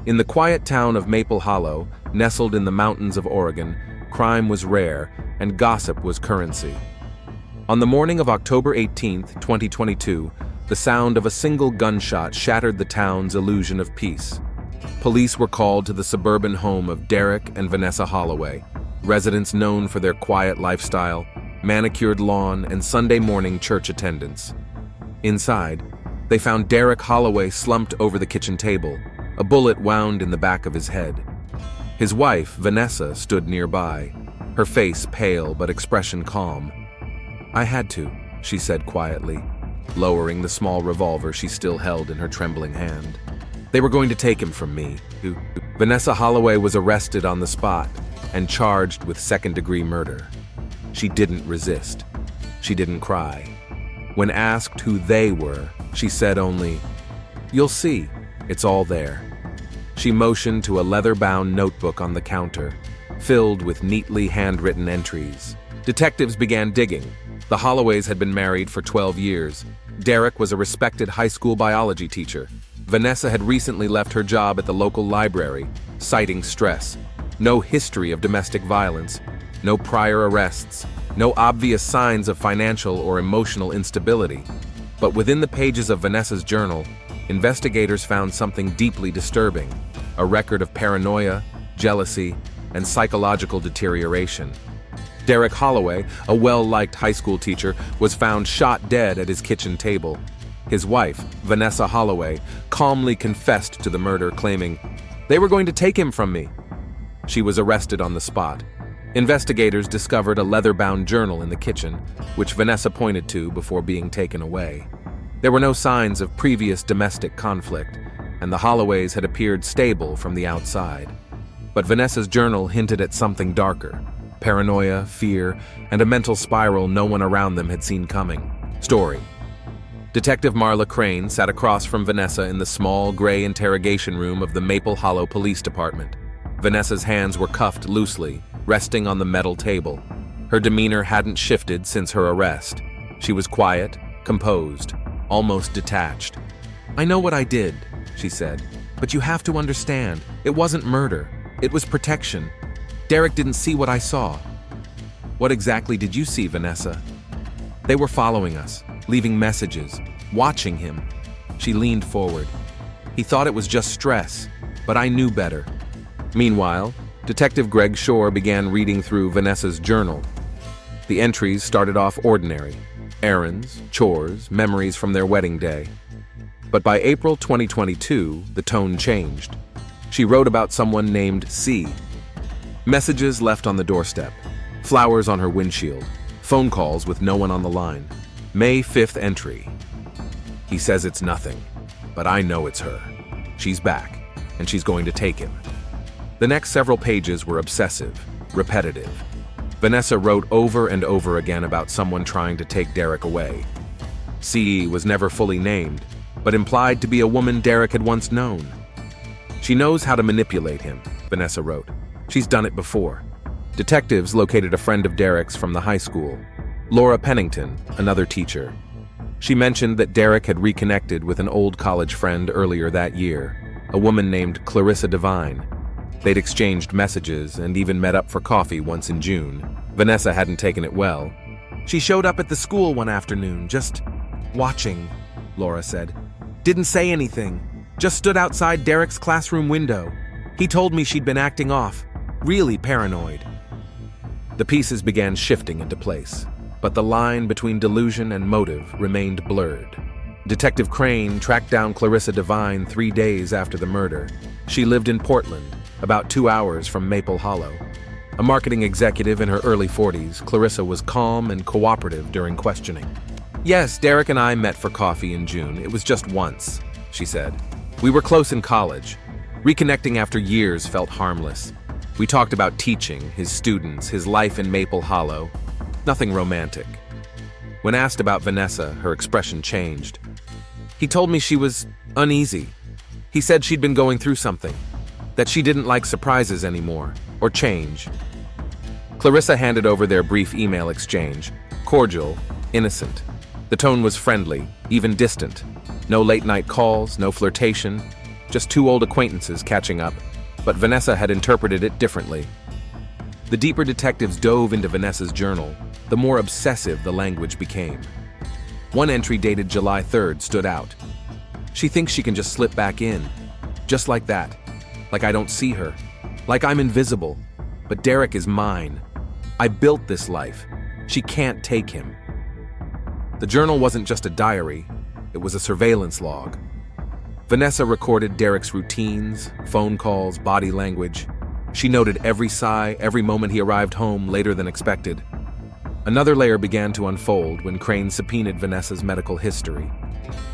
In the quiet town of Maple Hollow, nestled in the mountains of Oregon, crime was rare and gossip was currency. On the morning of October 18, 2022, the sound of a single gunshot shattered the town's illusion of peace. Police were called to the suburban home of Derek and Vanessa Holloway, residents known for their quiet lifestyle, manicured lawn, and Sunday morning church attendance. Inside, they found Derek Holloway slumped over the kitchen table, a bullet wound in the back of his head. His wife, Vanessa, stood nearby, her face pale but expression calm. "I had to," she said quietly, lowering the small revolver she still held in her trembling hand. "They were going to take him from me." Vanessa Holloway was arrested on the spot and charged with second-degree murder. She didn't resist. She didn't cry. When asked who they were, she said only, "You'll see, it's all there." She motioned to a leather-bound notebook on the counter, filled with neatly handwritten entries. Detectives began digging. The Holloways had been married for 12 years. Derek was a respected high school biology teacher. Vanessa had recently left her job at the local library, citing stress. No history of domestic violence, no prior arrests, no obvious signs of financial or emotional instability. But within the pages of Vanessa's journal, investigators found something deeply disturbing: a record of paranoia, jealousy, and psychological deterioration. Derek Holloway, a well-liked high school teacher, was found shot dead at his kitchen table. His wife, Vanessa Holloway, calmly confessed to the murder, claiming, "They were going to take him from me." She was arrested on the spot. Investigators discovered a leather-bound journal in the kitchen, which Vanessa pointed to before being taken away. There were no signs of previous domestic conflict, and the Holloways had appeared stable from the outside. But Vanessa's journal hinted at something darker: paranoia, fear, and a mental spiral no one around them had seen coming. Story. Detective Marla Crane sat across from Vanessa in the small, gray interrogation room of the Maple Hollow Police Department. Vanessa's hands were cuffed loosely, resting on the metal table. Her demeanor hadn't shifted since her arrest. She was quiet, composed, almost detached. "I know what I did," she said, "but you have to understand, it wasn't murder. It was protection. Derek didn't see what I saw." "What exactly did you see, Vanessa?" "They were following us, leaving messages, watching him." She leaned forward. "He thought it was just stress, but I knew better." Meanwhile, Detective Greg Shore began reading through Vanessa's journal. The entries started off ordinary: errands, chores, memories from their wedding day. But by April 2022, the tone changed. She wrote about someone named C. Messages left on the doorstep, flowers on her windshield, phone calls with no one on the line. May 5th entry. "He says it's nothing, but I know it's her. She's back, and she's going to take him." The next several pages were obsessive, repetitive. Vanessa wrote over and over again about someone trying to take Derek away. C was never fully named, but implied to be a woman Derek had once known. "She knows how to manipulate him," Vanessa wrote. "She's done it before." Detectives located a friend of Derek's from the high school, Laura Pennington, another teacher. She mentioned that Derek had reconnected with an old college friend earlier that year, a woman named Clarissa Devine. They'd exchanged messages and even met up for coffee once in June. Vanessa hadn't taken it well. "She showed up at the school one afternoon, just watching," Laura said. "Didn't say anything, just stood outside Derek's classroom window. He told me she'd been acting off, really paranoid." The pieces began shifting into place, but the line between delusion and motive remained blurred. Detective Crane tracked down Clarissa Devine 3 days after the murder. She lived in Portland, about 2 hours from Maple Hollow. A marketing executive in her early 40s, Clarissa was calm and cooperative during questioning. "Yes, Derek and I met for coffee in June. It was just once," she said. "We were close in college. Reconnecting after years felt harmless. We talked about teaching, his students, his life in Maple Hollow. Nothing romantic." When asked about Vanessa, her expression changed. "He told me she was uneasy. He said she'd been going through something, that she didn't like surprises anymore, or change." Clarissa handed over their brief email exchange, cordial, innocent. The tone was friendly, even distant. No late-night calls, no flirtation, just two old acquaintances catching up, but Vanessa had interpreted it differently. The deeper detectives dove into Vanessa's journal, the more obsessive the language became. One entry dated July 3rd stood out. She thinks she can just slip back in. Just like that. Like I don't see her. Like I'm invisible. But Derek is mine. I built this life. She can't take him. The journal wasn't just a diary. It was a surveillance log. Vanessa recorded Derek's routines, phone calls, body language. She noted every sigh, every moment he arrived home later than expected. Another layer began to unfold when Crane subpoenaed Vanessa's medical history.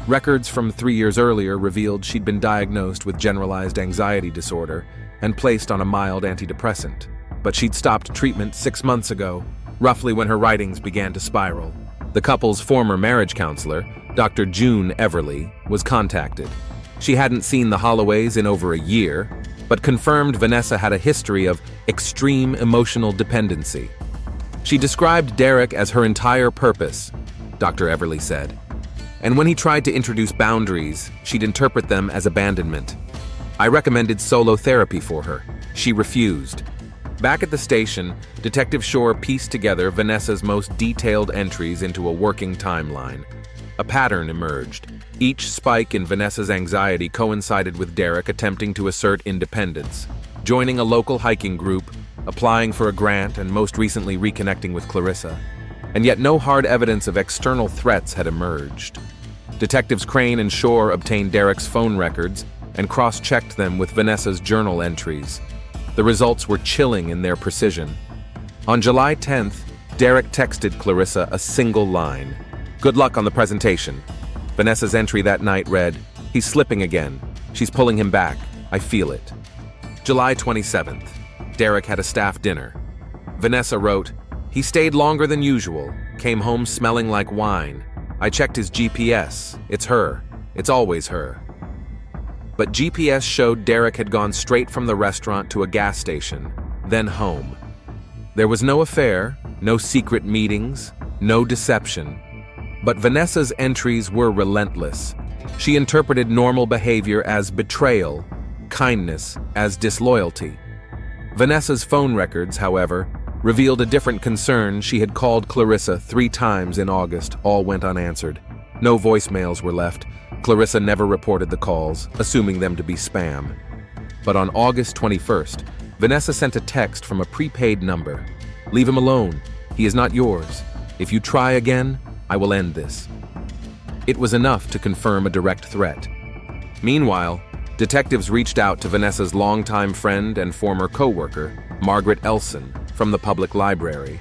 Records from 3 years earlier revealed she'd been diagnosed with generalized anxiety disorder and placed on a mild antidepressant. But she'd stopped treatment 6 months ago, roughly when her writings began to spiral. The couple's former marriage counselor, Dr. June Everly, was contacted. She hadn't seen the Holloways in over a year, but confirmed Vanessa had a history of extreme emotional dependency. She described Derek as her entire purpose, Dr. Everly said. And when he tried to introduce boundaries, she'd interpret them as abandonment. I recommended solo therapy for her. She refused. Back at the station, Detective Shore pieced together Vanessa's most detailed entries into a working timeline. A pattern emerged. Each spike in Vanessa's anxiety coincided with Derek attempting to assert independence, joining a local hiking group, applying for a grant, and most recently reconnecting with Clarissa. And yet no hard evidence of external threats had emerged. Detectives Crane and Shore obtained Derek's phone records and cross-checked them with Vanessa's journal entries. The results were chilling in their precision. On July 10th, Derek texted Clarissa a single line. "Good luck on the presentation." Vanessa's entry that night read, "He's slipping again. She's pulling him back. I feel it." July 27th, Derek had a staff dinner. Vanessa wrote, "He stayed longer than usual, came home smelling like wine. I checked his GPS. It's her. It's always her." But GPS showed Derek had gone straight from the restaurant to a gas station, then home. There was no affair, no secret meetings, no deception. But Vanessa's entries were relentless. She interpreted normal behavior as betrayal, kindness as disloyalty. Vanessa's phone records, however, revealed a different concern. She had called Clarissa 3 times in August, all went unanswered. No voicemails were left. Clarissa never reported the calls, assuming them to be spam. But on August 21st, Vanessa sent a text from a prepaid number. "Leave him alone. He is not yours. If you try again, I will end this." It was enough to confirm a direct threat. Meanwhile, detectives reached out to Vanessa's longtime friend and former co-worker, Margaret Elson, from the public library.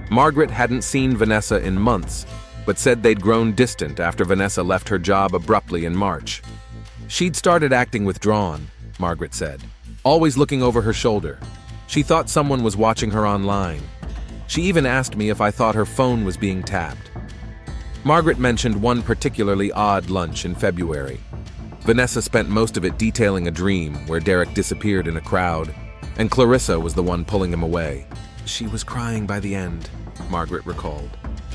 Margaret hadn't seen Vanessa in months, but said they'd grown distant after Vanessa left her job abruptly in March. She'd started acting withdrawn, Margaret said, always looking over her shoulder. She thought someone was watching her online. She even asked me if I thought her phone was being tapped. Margaret mentioned one particularly odd lunch in February. Vanessa spent most of it detailing a dream where Derek disappeared in a crowd, and Clarissa was the one pulling him away. "She was crying by the end," Margaret recalled.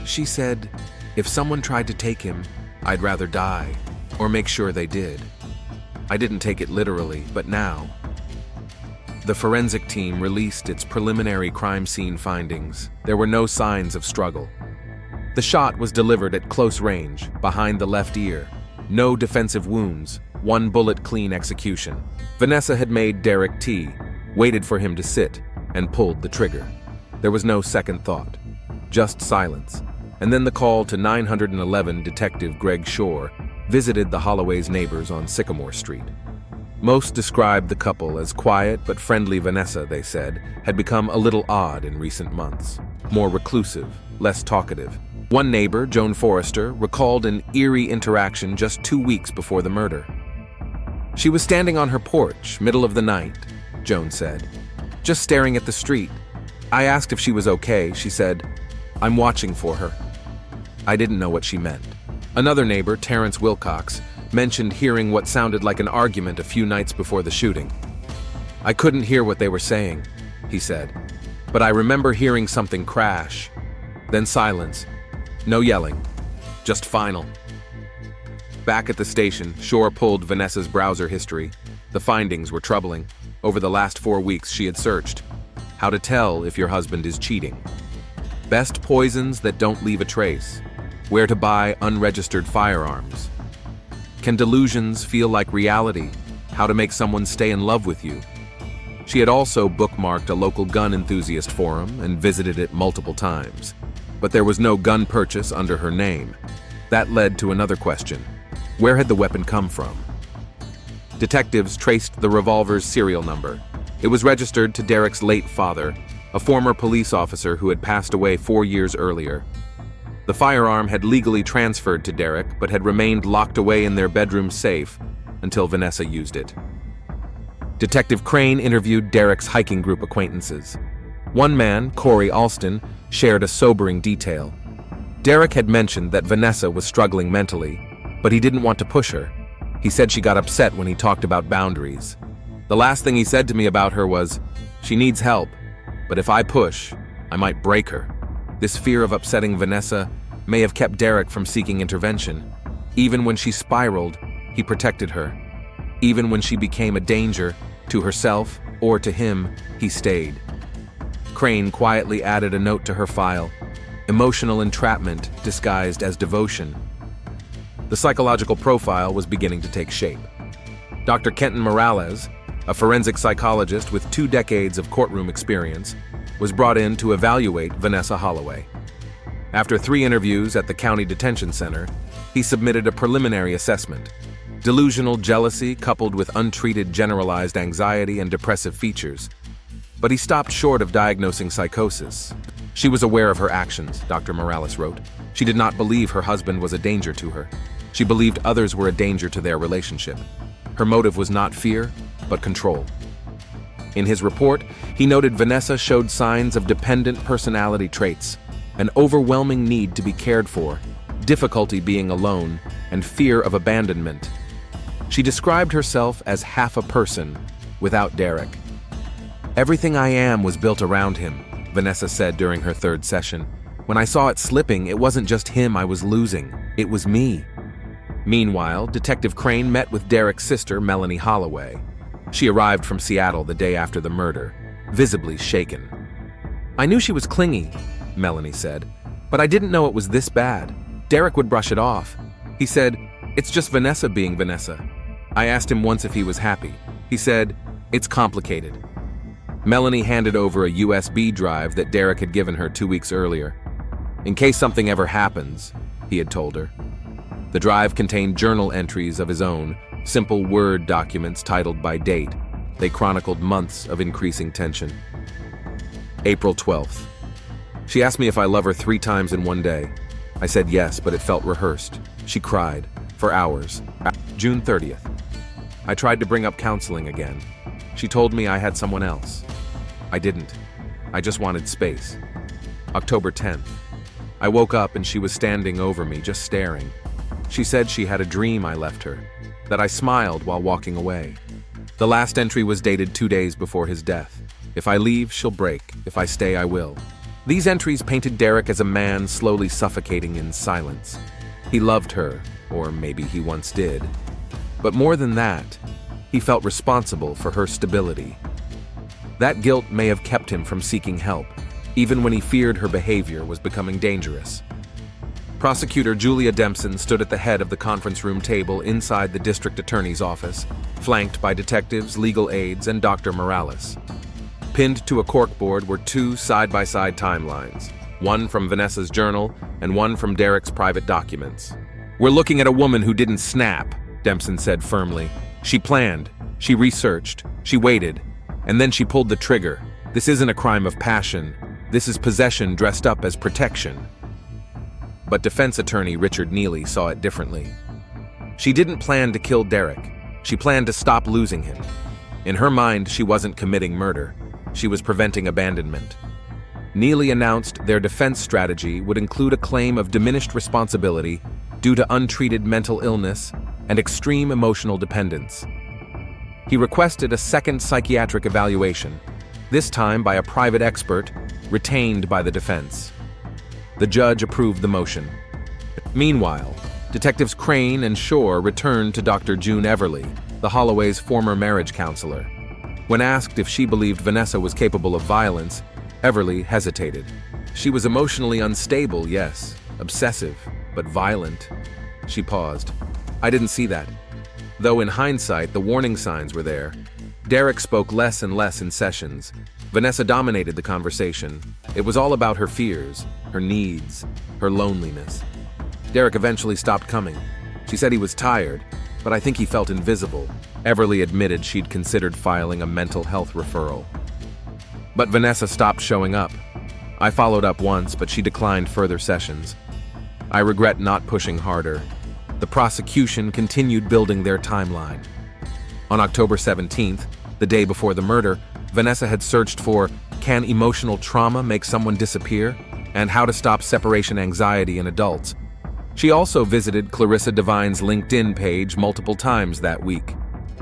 "She said, if someone tried to take him, I'd rather die, or make sure they did. I didn't take it literally, but now." The forensic team released its preliminary crime scene findings. There were no signs of struggle. The shot was delivered at close range, behind the left ear. No defensive wounds, 1 bullet-clean execution. Vanessa had made Derek tea, waited for him to sit, and pulled the trigger. There was no second thought, just silence. And then the call to 911 Detective Greg Shore visited the Holloway's neighbors on Sycamore Street. Most described the couple as quiet but friendly. Vanessa, they said, had become a little odd in recent months, more reclusive, less talkative. One neighbor, Joan Forrester, recalled an eerie interaction just 2 weeks before the murder. "She was standing on her porch, middle of the night," Joan said, "just staring at the street. I asked if she was okay. She said, 'I'm watching for her.' I didn't know what she meant." Another neighbor, Terrence Wilcox, mentioned hearing what sounded like an argument a few nights before the shooting. "I couldn't hear what they were saying," he said, "but I remember hearing something crash. Then silence. No yelling. Just final." Back at the station, Shore pulled Vanessa's browser history. The findings were troubling. Over the last 4 weeks, she had searched. How to tell if your husband is cheating. Best poisons that don't leave a trace. Where to buy unregistered firearms. Can delusions feel like reality? How to make someone stay in love with you. She had also bookmarked a local gun enthusiast forum and visited it multiple times. But there was no gun purchase under her name. That led to another question. Where had the weapon come from? Detectives traced the revolver's serial number. It was registered to Derek's late father, a former police officer who had passed away 4 years earlier. The firearm had legally transferred to Derek, but had remained locked away in their bedroom safe until Vanessa used it. Detective Crane interviewed Derek's hiking group acquaintances. One man, Corey Alston, shared a sobering detail. Derek had mentioned that Vanessa was struggling mentally, but he didn't want to push her. He said she got upset when he talked about boundaries. The last thing he said to me about her was, "She needs help, but if I push, I might break her." This fear of upsetting Vanessa may have kept Derek from seeking intervention. Even when she spiraled, he protected her. Even when she became a danger to herself or to him, he stayed. Crane quietly added a note to her file. Emotional entrapment disguised as devotion. The psychological profile was beginning to take shape. Dr. Kenton Morales, a forensic psychologist with 2 decades of courtroom experience, was brought in to evaluate Vanessa Holloway. After 3 interviews at the county detention center, he submitted a preliminary assessment. Delusional jealousy coupled with untreated generalized anxiety and depressive features. But he stopped short of diagnosing psychosis. She was aware of her actions, Dr. Morales wrote. She did not believe her husband was a danger to her. She believed others were a danger to their relationship. Her motive was not fear, but control. In his report, he noted Vanessa showed signs of dependent personality traits, an overwhelming need to be cared for, difficulty being alone, and fear of abandonment. She described herself as half a person, without Derek. "Everything I am was built around him," Vanessa said during her 3rd session. "When I saw it slipping, it wasn't just him I was losing, it was me." Meanwhile, Detective Crane met with Derek's sister, Melanie Holloway. She arrived from Seattle the day after the murder, visibly shaken. "I knew she was clingy," Melanie said, "but I didn't know it was this bad. Derek would brush it off. He said, 'It's just Vanessa being Vanessa.' I asked him once if he was happy. He said, 'It's complicated.'" Melanie handed over a USB drive that Derek had given her 2 weeks earlier. "In case something ever happens," he had told her. The drive contained journal entries of his own, simple Word documents titled by date. They chronicled months of increasing tension. April 12th. "She asked me if I love her 3 times in one day. I said yes, but it felt rehearsed. She cried, for hours." June 30th. "I tried to bring up counseling again. She told me I had someone else. I didn't. I just wanted space." October 10th. "I woke up and she was standing over me, just staring. She said she had a dream I left her, that I smiled while walking away." The last entry was dated 2 days before his death. "If I leave, she'll break. If I stay, I will." These entries painted Derek as a man slowly suffocating in silence. He loved her, or maybe he once did. But more than that, he felt responsible for her stability. That guilt may have kept him from seeking help, even when he feared her behavior was becoming dangerous. Prosecutor Julia Dempson stood at the head of the conference room table inside the district attorney's office, flanked by detectives, legal aides, and Dr. Morales. Pinned to a corkboard were 2 side-by-side timelines, one from Vanessa's journal and one from Derek's private documents. "We're looking at a woman who didn't snap," Dempson said firmly. "She planned, she researched, she waited, and then she pulled the trigger. This isn't a crime of passion. This is possession dressed up as protection." But defense attorney Richard Neely saw it differently. She didn't plan to kill Derek. She planned to stop losing him. In her mind, she wasn't committing murder. She was preventing abandonment. Neely announced their defense strategy would include a claim of diminished responsibility due to untreated mental illness and extreme emotional dependence. He requested a second psychiatric evaluation, this time by a private expert retained by the defense. The judge approved the motion. Meanwhile, Detectives Crane and Shore returned to Dr. June Everly, the Holloway's former marriage counselor. When asked if she believed Vanessa was capable of violence, Everly hesitated. She was emotionally unstable, yes, obsessive, but violent. She paused. I didn't see that. Though in hindsight, the warning signs were there. Derek spoke less and less in sessions. Vanessa dominated the conversation. It was all about her fears, her needs, her loneliness. Derek eventually stopped coming. She said he was tired, but I think he felt invisible. Everly admitted she'd considered filing a mental health referral. But Vanessa stopped showing up. I followed up once, but she declined further sessions. I regret not pushing harder. The prosecution continued building their timeline. On October 17th, the day before the murder, Vanessa had searched for "Can emotional trauma make someone disappear?" and "How to stop separation anxiety in adults." She also visited Clarissa Devine's LinkedIn page multiple times that week.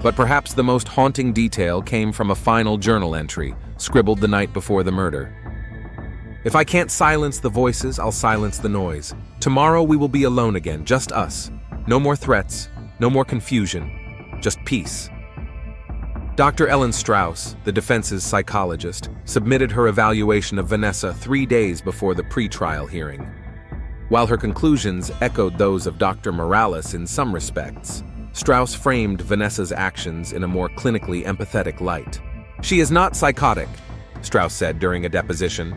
But perhaps the most haunting detail came from a final journal entry, scribbled the night before the murder. "If I can't silence the voices, I'll silence the noise. Tomorrow we will be alone again, just us. No more threats, no more confusion, just peace." Dr. Ellen Strauss, the defense's psychologist, submitted her evaluation of Vanessa 3 days before the pre-trial hearing. While her conclusions echoed those of Dr. Morales in some respects, Strauss framed Vanessa's actions in a more clinically empathetic light. "She is not psychotic," Strauss said during a deposition,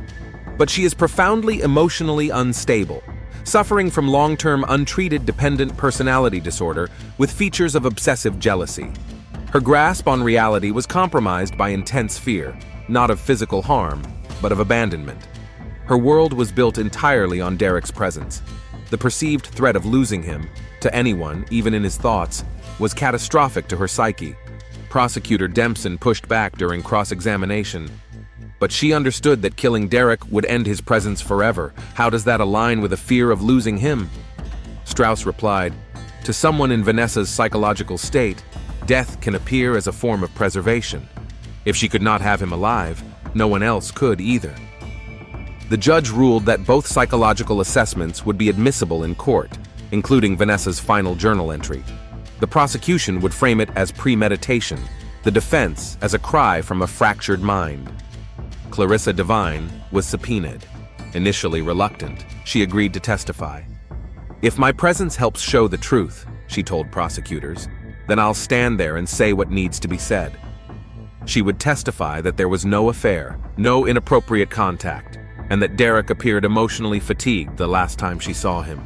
"but she is profoundly emotionally unstable, suffering from long-term untreated dependent personality disorder with features of obsessive jealousy. Her grasp on reality was compromised by intense fear, not of physical harm, but of abandonment. Her world was built entirely on Derek's presence. The perceived threat of losing him, to anyone, even in his thoughts, was catastrophic to her psyche." Prosecutor Dempson pushed back during cross-examination. "But she understood that killing Derek would end his presence forever. How does that align with a fear of losing him?" Strauss replied, "To someone in Vanessa's psychological state, death can appear as a form of preservation. If she could not have him alive, no one else could either." The judge ruled that both psychological assessments would be admissible in court, including Vanessa's final journal entry. The prosecution would frame it as premeditation, the defense as a cry from a fractured mind. Clarissa Devine was subpoenaed. Initially reluctant, she agreed to testify. "If my presence helps show the truth," she told prosecutors, "then I'll stand there and say what needs to be said." She would testify that there was no affair, no inappropriate contact, and that Derek appeared emotionally fatigued the last time she saw him.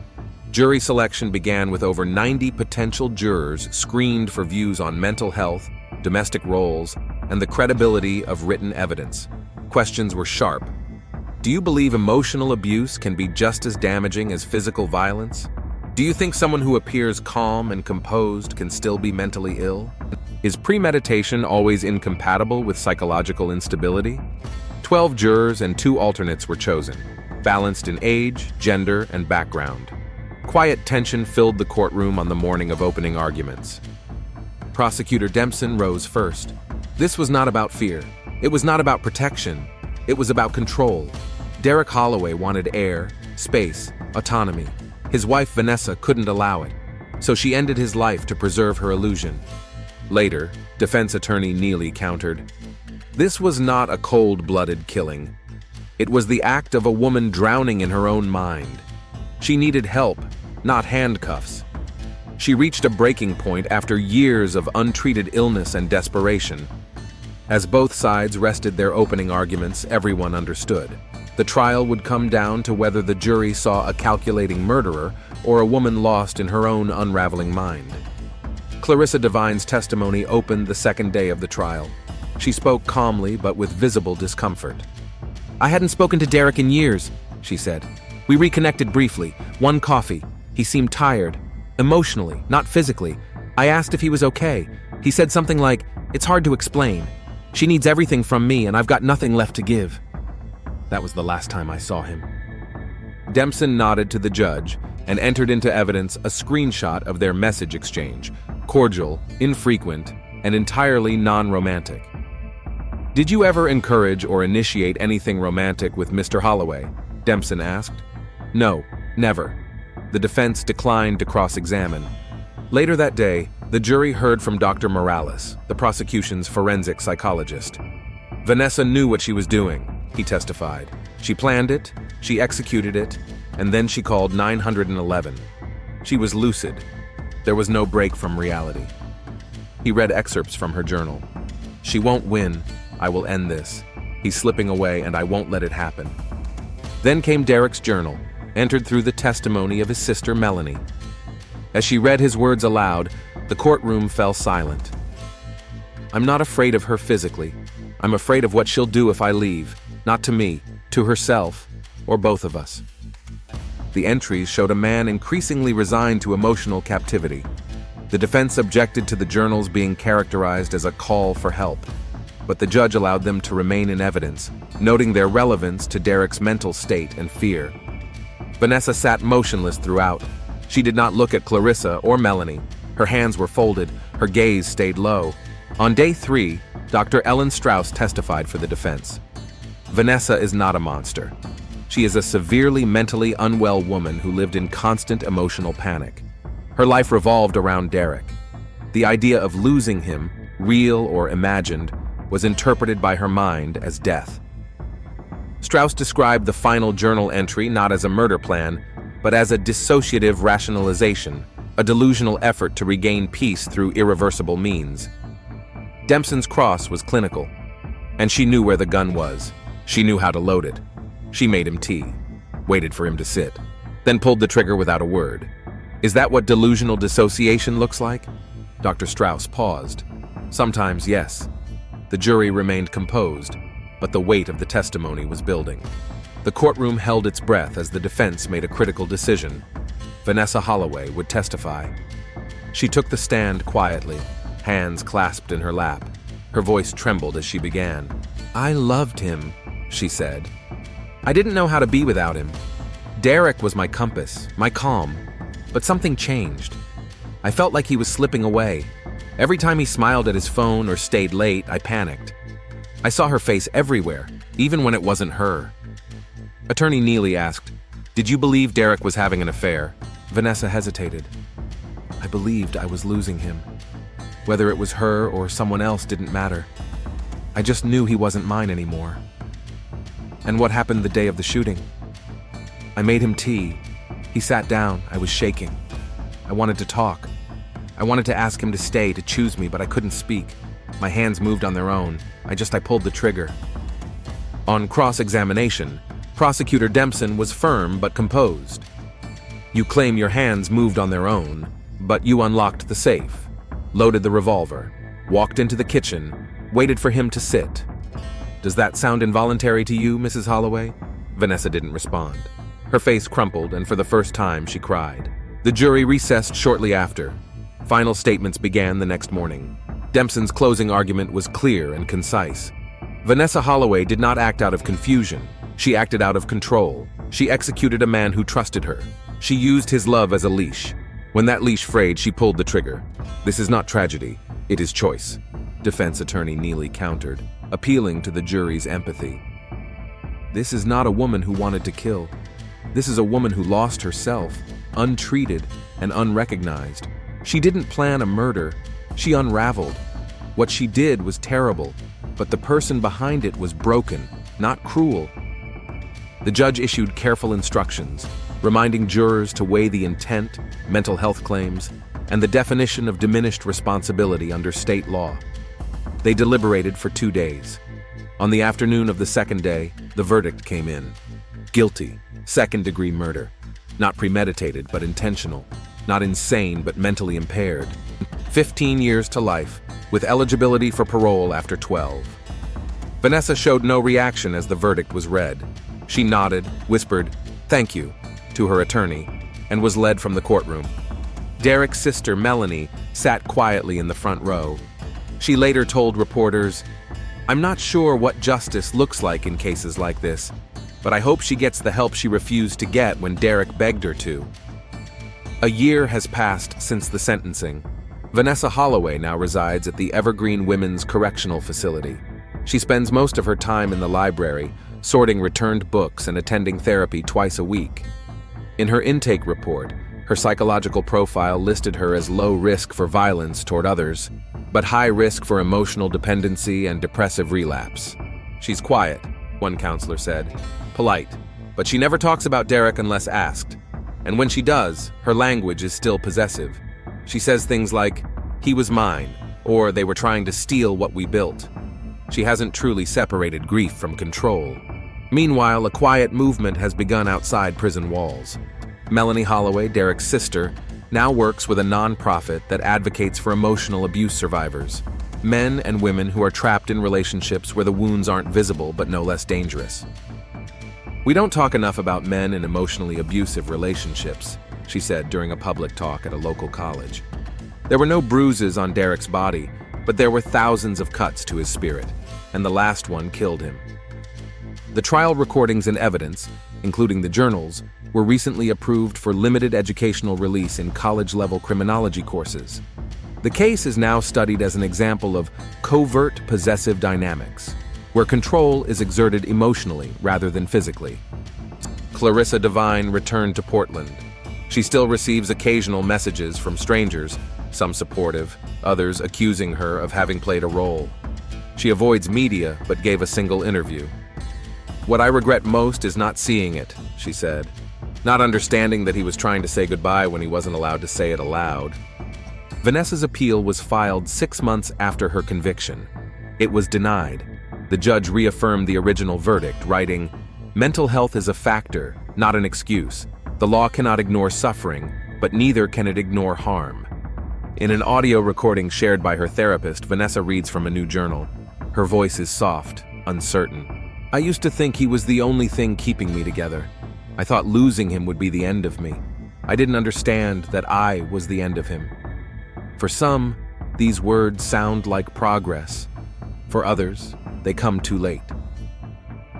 Jury selection began with over 90 potential jurors screened for views on mental health, domestic roles, and the credibility of written evidence. Questions were sharp. Do you believe emotional abuse can be just as damaging as physical violence? Do you think someone who appears calm and composed can still be mentally ill? Is premeditation always incompatible with psychological instability? 12 jurors and 2 alternates were chosen, balanced in age, gender, and background. Quiet tension filled the courtroom on the morning of opening arguments. Prosecutor Dempson rose first. This was not about fear. It was not about protection. It was about control. Derek Holloway wanted air, space, autonomy. His wife Vanessa couldn't allow it, so she ended his life to preserve her illusion. Later, defense attorney Neely countered, "This was not a cold-blooded killing. It was the act of a woman drowning in her own mind. She needed help, not handcuffs. She reached a breaking point after years of untreated illness and desperation." As both sides rested their opening arguments, everyone understood. The trial would come down to whether the jury saw a calculating murderer or a woman lost in her own unraveling mind. Clarissa Devine's testimony opened the second day of the trial. She spoke calmly but with visible discomfort. "I hadn't spoken to Derek in years," she said. "We reconnected briefly, one coffee. He seemed tired, emotionally, not physically. I asked if he was okay. He said something like, 'It's hard to explain. She needs everything from me and I've got nothing left to give.' That was the last time I saw him." Dempson nodded to the judge and entered into evidence a screenshot of their message exchange, cordial, infrequent, and entirely non-romantic. "Did you ever encourage or initiate anything romantic with Mr. Holloway?" Dempson asked. "No, never. The defense declined to cross-examine. Later that day, the jury heard from Dr. Morales, the prosecution's forensic psychologist. Vanessa knew what she was doing, he testified. She planned it, she executed it, and then she called 911. She was lucid. There was no break from reality. He read excerpts from her journal. "She won't win. I will end this. He's slipping away and I won't let it happen." Then came Derek's journal, entered through the testimony of his sister Melanie. As she read his words aloud, the courtroom fell silent. "I'm not afraid of her physically. I'm afraid of what she'll do if I leave, not to me, to herself, or both of us." The entries showed a man increasingly resigned to emotional captivity. The defense objected to the journals being characterized as a call for help, but the judge allowed them to remain in evidence, noting their relevance to Derek's mental state and fear. Vanessa sat motionless throughout. She did not look at Clarissa or Melanie. Her hands were folded, her gaze stayed low. On day 3, Dr. Ellen Strauss testified for the defense. Vanessa is not a monster. She is a severely mentally unwell woman who lived in constant emotional panic. Her life revolved around Derek. The idea of losing him, real or imagined, was interpreted by her mind as death. Strauss described the final journal entry not as a murder plan, but as a dissociative rationalization, a delusional effort to regain peace through irreversible means. Dempson's cross was clinical, and she knew where the gun was. She knew how to load it. She made him tea, waited for him to sit, then pulled the trigger without a word. Is that what delusional dissociation looks like? Dr. Strauss paused. Sometimes, yes. The jury remained composed, but the weight of the testimony was building. The courtroom held its breath as the defense made a critical decision. Vanessa Holloway would testify. She took the stand quietly, hands clasped in her lap. Her voice trembled as she began. "I loved him," she said. "I didn't know how to be without him. Derek was my compass, my calm. But something changed. I felt like he was slipping away. Every time he smiled at his phone or stayed late, I panicked. I saw her face everywhere, even when it wasn't her." Attorney Neely asked, "Did you believe Derek was having an affair?" Vanessa hesitated. "I believed I was losing him. Whether it was her or someone else didn't matter. I just knew he wasn't mine anymore." "And what happened the day of the shooting?" "I made him tea. He sat down. I was shaking. I wanted to talk. I wanted to ask him to stay, to choose me, but I couldn't speak. My hands moved on their own. I pulled the trigger." On cross-examination, Prosecutor Dempson was firm but composed. "You claim your hands moved on their own, but you unlocked the safe, loaded the revolver, walked into the kitchen, waited for him to sit. Does that sound involuntary to you, Mrs. Holloway?" Vanessa didn't respond. Her face crumpled, and for the first time she cried. The jury recessed shortly after. Final statements began the next morning. Dempson's closing argument was clear and concise. Vanessa Holloway did not act out of confusion. She acted out of control. She executed a man who trusted her. She used his love as a leash. When that leash frayed, she pulled the trigger. "This is not tragedy. It is choice," defense attorney Neely countered, appealing to the jury's empathy. "This is not a woman who wanted to kill. This is a woman who lost herself, untreated and unrecognized. She didn't plan a murder. She unraveled. What she did was terrible, but the person behind it was broken, not cruel." The judge issued careful instructions, reminding jurors to weigh the intent, mental health claims, and the definition of diminished responsibility under state law. They deliberated for 2 days. On the afternoon of the second day, the verdict came in. Guilty, second-degree murder. Not premeditated, but intentional. Not insane, but mentally impaired. 15 years to life, with eligibility for parole after 12. Vanessa showed no reaction as the verdict was read. She nodded, whispered, "Thank you," to her attorney, and was led from the courtroom. Derek's sister, Melanie, sat quietly in the front row. She later told reporters, "I'm not sure what justice looks like in cases like this, but I hope she gets the help she refused to get when Derek begged her to." A year has passed since the sentencing. Vanessa Holloway now resides at the Evergreen Women's Correctional Facility. She spends most of her time in the library, sorting returned books and attending therapy twice a week. In her intake report, her psychological profile listed her as low risk for violence toward others, but high risk for emotional dependency and depressive relapse. She's quiet, one counselor said, polite, but she never talks about Derek unless asked. And when she does, her language is still possessive. She says things like, "He was mine," or "They were trying to steal what we built." She hasn't truly separated grief from control. Meanwhile, a quiet movement has begun outside prison walls. Melanie Holloway, Derek's sister, now works with a nonprofit that advocates for emotional abuse survivors, men and women who are trapped in relationships where the wounds aren't visible but no less dangerous. "We don't talk enough about men in emotionally abusive relationships," she said during a public talk at a local college. There were no bruises on Derek's body, but there were thousands of cuts to his spirit, and the last one killed him. The trial recordings and evidence, including the journals, were recently approved for limited educational release in college-level criminology courses. The case is now studied as an example of covert possessive dynamics, where control is exerted emotionally rather than physically. Clarissa Devine returned to Portland. She still receives occasional messages from strangers, some supportive, others accusing her of having played a role. She avoids media but gave a single interview. "What I regret most is not seeing it," she said, not understanding that he was trying to say goodbye when he wasn't allowed to say it aloud. Vanessa's appeal was filed 6 months after her conviction. It was denied. The judge reaffirmed the original verdict, writing, "Mental health is a factor, not an excuse. The law cannot ignore suffering, but neither can it ignore harm." In an audio recording shared by her therapist, Vanessa reads from a new journal. Her voice is soft, uncertain. "I used to think he was the only thing keeping me together. I thought losing him would be the end of me. I didn't understand that I was the end of him." For some, these words sound like progress. For others, they come too late.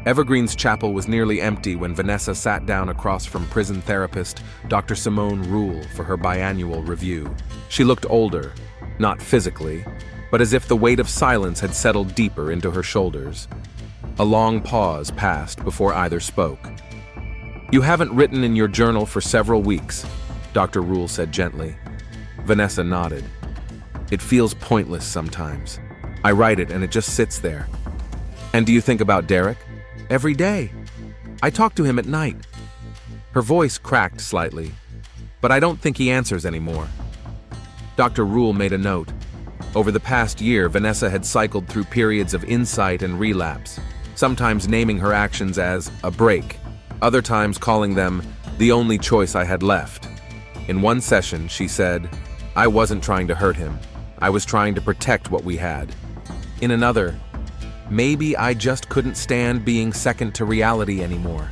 Evergreen's Chapel was nearly empty when Vanessa sat down across from prison therapist Dr. Simone Rule for her biannual review. She looked older, not physically, but as if the weight of silence had settled deeper into her shoulders. A long pause passed before either spoke. "You haven't written in your journal for several weeks," Dr. Rule said gently. Vanessa nodded. "It feels pointless sometimes. I write it and it just sits there." "And do you think about Derek?" "Every day. I talk to him at night." Her voice cracked slightly. "But I don't think he answers anymore." Dr. Rule made a note. Over the past year, Vanessa had cycled through periods of insight and relapse, sometimes naming her actions as a break, other times calling them the only choice I had left. In one session, she said, "I wasn't trying to hurt him. I was trying to protect what we had." In another, "Maybe I just couldn't stand being second to reality anymore."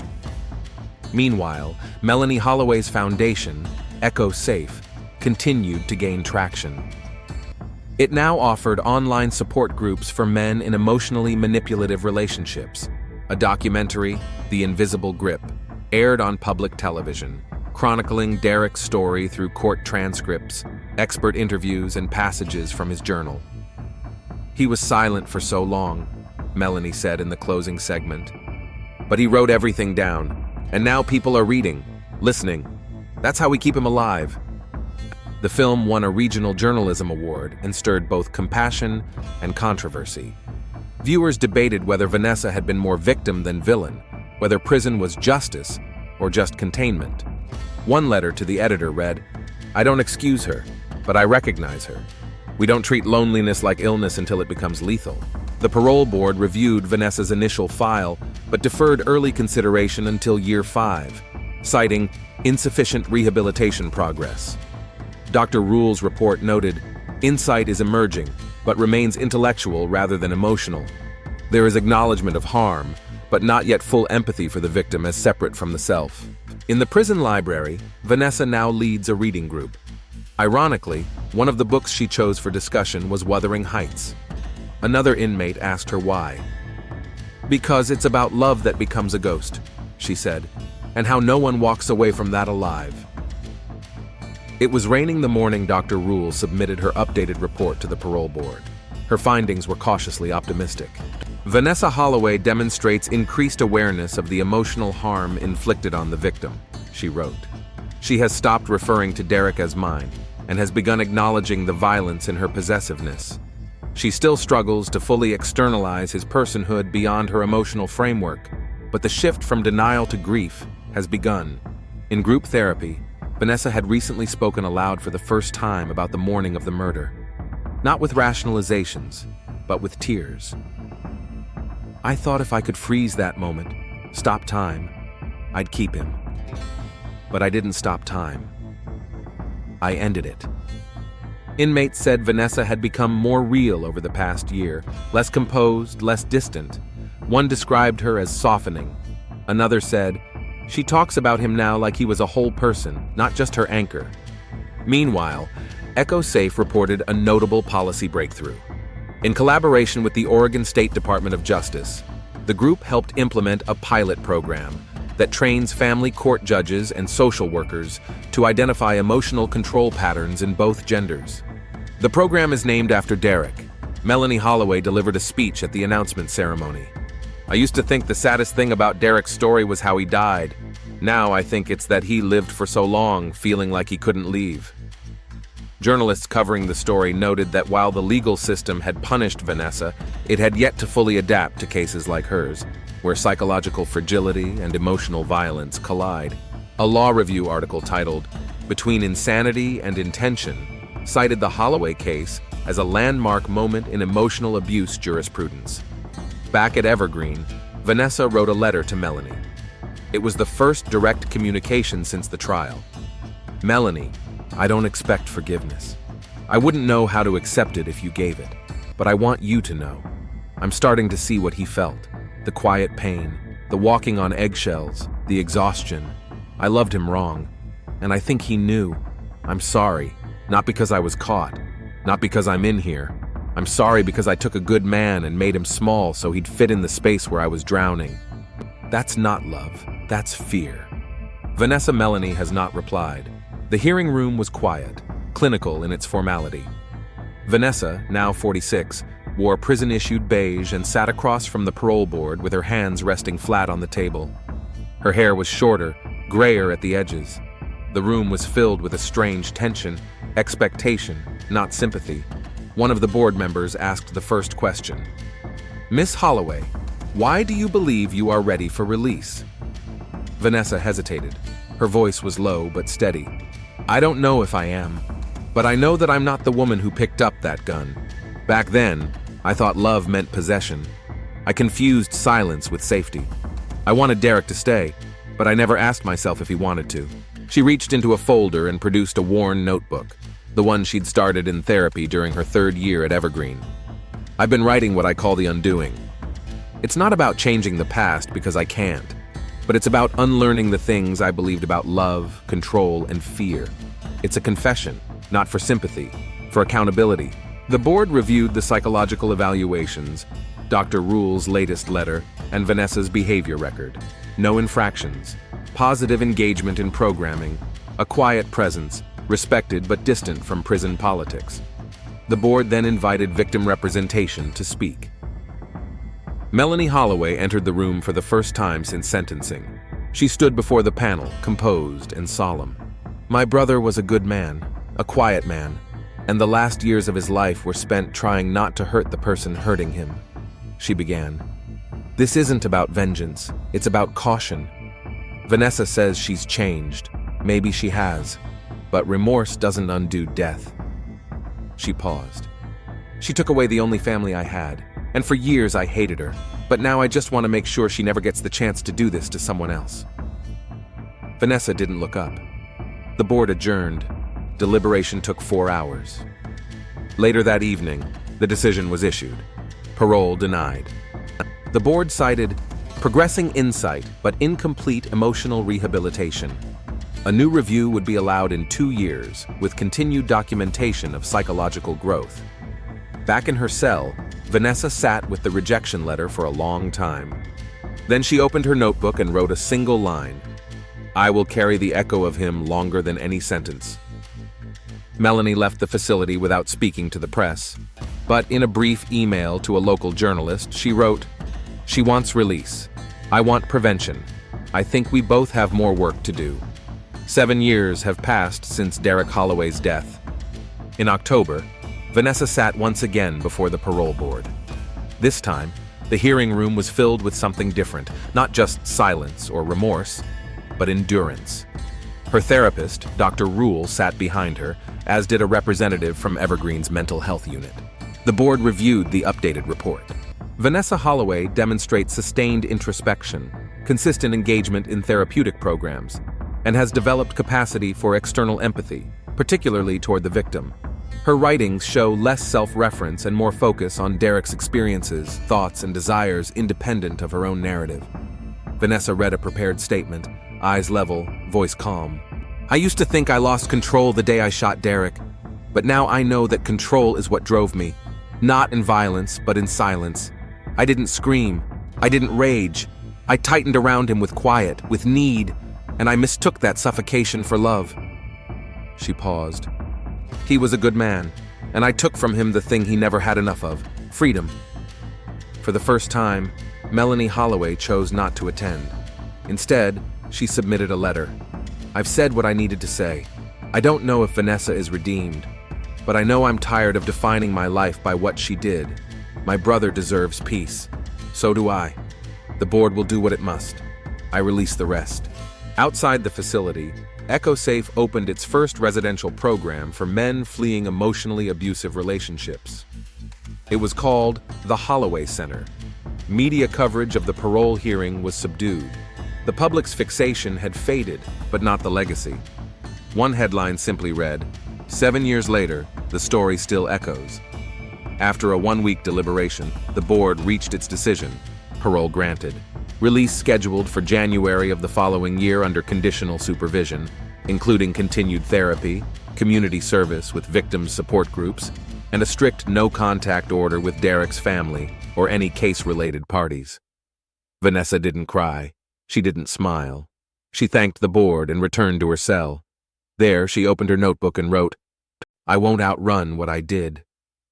Meanwhile, Melanie Holloway's foundation, Echo Safe, continued to gain traction. It now offered online support groups for men in emotionally manipulative relationships. A documentary, The Invisible Grip, aired on public television, chronicling Derek's story through court transcripts, expert interviews, and passages from his journal. "He was silent for so long," Melanie said in the closing segment. "But he wrote everything down, and now people are reading, listening. That's how we keep him alive." The film won a regional journalism award and stirred both compassion and controversy. Viewers debated whether Vanessa had been more victim than villain, whether prison was justice or just containment. One letter to the editor read, "I don't excuse her, but I recognize her. We don't treat loneliness like illness until it becomes lethal." The parole board reviewed Vanessa's initial file, but deferred early consideration until year 5, citing insufficient rehabilitation progress. Dr. Rule's report noted, "Insight is emerging, but remains intellectual rather than emotional. There is acknowledgement of harm, but not yet full empathy for the victim as separate from the self." In the prison library, Vanessa now leads a reading group. Ironically, one of the books she chose for discussion was Wuthering Heights. Another inmate asked her why. "Because it's about love that becomes a ghost," she said, "and how no one walks away from that alive." It was raining the morning Dr. Rule submitted her updated report to the parole board. Her findings were cautiously optimistic. Vanessa Holloway demonstrates increased awareness of the emotional harm inflicted on the victim. she wrote. She has stopped referring to Derek as mine and has begun acknowledging the violence in her possessiveness. She still struggles to fully externalize his personhood beyond her emotional framework, but the shift from denial to grief has begun. In group therapy, Vanessa had recently spoken aloud for the first time about the morning of the murder. Not with rationalizations, but with tears. I thought if I could freeze that moment, stop time, I'd keep him. But I didn't stop time. I ended it. Inmates said Vanessa had become more real over the past year, less composed, less distant. One described her as softening. Another said, "She talks about him now like he was a whole person, not just her anchor." Meanwhile, EchoSafe reported a notable policy breakthrough. In collaboration with the Oregon State Department of Justice, the group helped implement a pilot program that trains family court judges and social workers to identify emotional control patterns in both genders. The program is named after Derek. Melanie Holloway delivered a speech at the announcement ceremony. "I used to think the saddest thing about Derek's story was how he died. Now I think it's that he lived for so long, feeling like he couldn't leave." Journalists covering the story noted that while the legal system had punished Vanessa, it had yet to fully adapt to cases like hers, where psychological fragility and emotional violence collide. A law review article titled, "Between Insanity and Intention," cited the Holloway case as a landmark moment in emotional abuse jurisprudence. Back at Evergreen, Vanessa wrote a letter to Melanie. It was the first direct communication since the trial. "Melanie, I don't expect forgiveness. I wouldn't know how to accept it if you gave it, but I want you to know. I'm starting to see what he felt. The quiet pain, the walking on eggshells, the exhaustion. I loved him wrong, and I think he knew. I'm sorry, not because I was caught, not because I'm in here. I'm sorry because I took a good man and made him small so he'd fit in the space where I was drowning." That's not love, that's fear. Vanessa Melanie has not replied. The hearing room was quiet, clinical in its formality. Vanessa, now 46, wore prison-issued beige and sat across from the parole board with her hands resting flat on the table. Her hair was shorter, grayer at the edges. The room was filled with a strange tension, expectation, not sympathy. One of the board members asked the first question. "Miss Holloway, why do you believe you are ready for release?" Vanessa hesitated. Her voice was low but steady. "I don't know if I am, but I know that I'm not the woman who picked up that gun. Back then, I thought love meant possession. I confused silence with safety. I wanted Derek to stay, but I never asked myself if he wanted to." She reached into a folder and produced a worn notebook, the one she'd started in therapy during her 3rd year at Evergreen. "I've been writing what I call the undoing. It's not about changing the past because I can't, but it's about unlearning the things I believed about love, control, and fear. It's a confession, not for sympathy, for accountability." The board reviewed the psychological evaluations, Dr. Rule's latest letter, and Vanessa's behavior record. No infractions, positive engagement in programming, a quiet presence, respected but distant from prison politics. The board then invited victim representation to speak. Melanie Holloway entered the room for the first time since sentencing. She stood before the panel, composed and solemn. "My brother was a good man, a quiet man, and the last years of his life were spent trying not to hurt the person hurting him," she began. "This isn't about vengeance, it's about caution. Vanessa says she's changed. Maybe she has. But remorse doesn't undo death." She paused. "She took away the only family I had, and for years I hated her, but now I just want to make sure she never gets the chance to do this to someone else." Vanessa didn't look up. The board adjourned. Deliberation took 4 hours. Later that evening, the decision was issued. Parole denied. The board cited progressing insight but incomplete emotional rehabilitation. A new review would be allowed in 2 years, with continued documentation of psychological growth. Back in her cell, Vanessa sat with the rejection letter for a long time. Then she opened her notebook and wrote a single line. "I will carry the echo of him longer than any sentence." Melanie left the facility without speaking to the press, but in a brief email to a local journalist, she wrote, "She wants release. I want prevention. I think we both have more work to do. 7 years have passed since Derek Holloway's death. In October, Vanessa sat once again before the parole board. This time, the hearing room was filled with something different, not just silence or remorse, but endurance. Her therapist, Dr. Rule, sat behind her, as did a representative from Evergreen's mental health unit. The board reviewed the updated report. Vanessa Holloway demonstrates sustained introspection, consistent engagement in therapeutic programs, and has developed capacity for external empathy, particularly toward the victim. Her writings show less self-reference and more focus on Derek's experiences, thoughts, and desires independent of her own narrative. Vanessa read a prepared statement, eyes level, voice calm. "I used to think I lost control the day I shot Derek, but now I know that control is what drove me. Not in violence, but in silence. I didn't scream. I didn't rage. I tightened around him with quiet, with need, and I mistook that suffocation for love." She paused. "He was a good man, and I took from him the thing he never had enough of, freedom." For the first time, Melanie Holloway chose not to attend. Instead, she submitted a letter. "I've said what I needed to say. I don't know if Vanessa is redeemed, but I know I'm tired of defining my life by what she did. My brother deserves peace. So do I. The board will do what it must. I release the rest." Outside the facility, EchoSafe opened its first residential program for men fleeing emotionally abusive relationships. It was called the Holloway Center. Media coverage of the parole hearing was subdued. The public's fixation had faded, but not the legacy. One headline simply read, "7 years later, the story still echoes." After a 1-week deliberation, the board reached its decision. Parole granted. Release scheduled for January of the following year under conditional supervision, including continued therapy, community service with victims' support groups, and a strict no-contact order with Derek's family or any case-related parties. Vanessa didn't cry. She didn't smile. She thanked the board and returned to her cell. There, she opened her notebook and wrote, "I won't outrun what I did.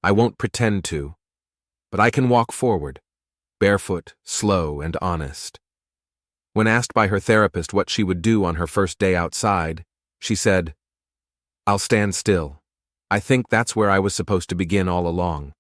I won't pretend to. But I can walk forward, barefoot, slow, and honest." When asked by her therapist what she would do on her first day outside, she said, "I'll stand still. I think that's where I was supposed to begin all along."